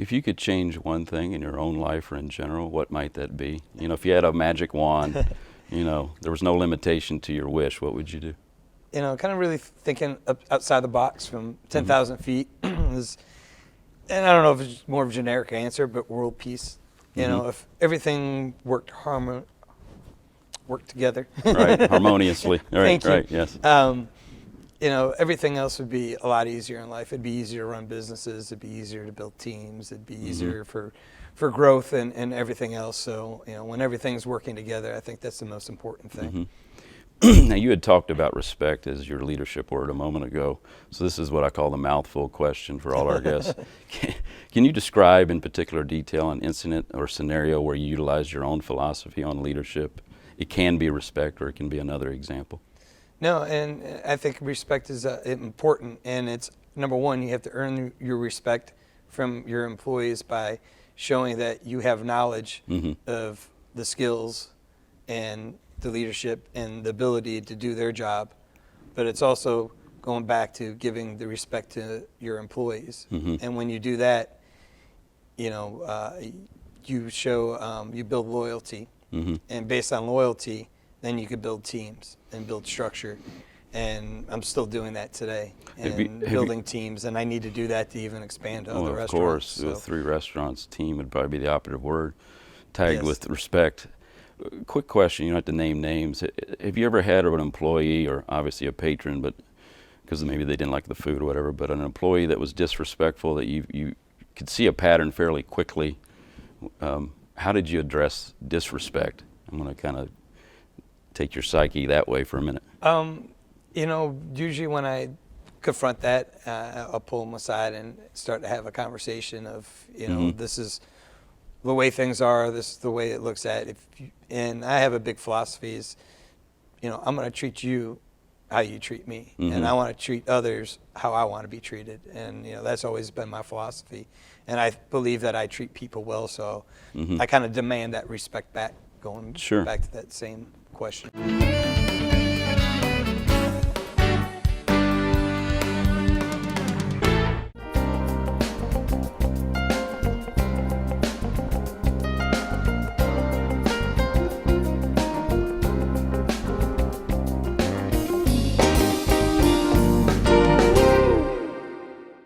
If you could change one thing in your own life or in general, what might that be? You know, if you had a magic wand, you know, there was no limitation to your wish, what would you do? You know, kind of really thinking outside the box from 10,000 feet is, and I don't know if it's more of a generic answer, but world peace. You know, if everything worked together. Right, harmoniously. Thank you. Right, yes. You know, everything else would be a lot easier in life. It'd be easier to run businesses. It'd be easier to build teams. It'd be easier for growth and everything else. So, you know, when everything's working together, I think that's the most important thing. Now, you had talked about respect as your leadership word a moment ago. So this is what I call the mouthful question for all our guests. Can you describe in particular detail an incident or scenario where you utilized your own philosophy on leadership? It can be respect, or it can be another example. No, and I think respect is important, and it's number one, you have to earn your respect from your employees by showing that you have knowledge of the skills and the leadership and the ability to do their job. But it's also going back to giving the respect to your employees. And when you do that, you know, you show, you build loyalty. And based on loyalty, then you could build teams and build structure. And I'm still doing that today, and building teams, and I need to do that to even expand to other restaurants. Of course, so. With 3 restaurants, team would probably be the operative word, tagged with respect. Quick question, you don't have to name names. Have you ever had an employee, or obviously a patron, but because maybe they didn't like the food or whatever, but an employee that was disrespectful, that you could see a pattern fairly quickly? How did you address disrespect? I'm going to kind of take your psyche that way for a minute. You know, usually when I confront that, I'll pull them aside and start to have a conversation of, you know, this is the way things are, this is the way it looks at. And I have a big philosophy is, you know, I'm going to treat you how you treat me, and I want to treat others how I want to be treated. And, you know, that's always been my philosophy. And I believe that I treat people well, so I kind of demand that respect back, going back to that same question.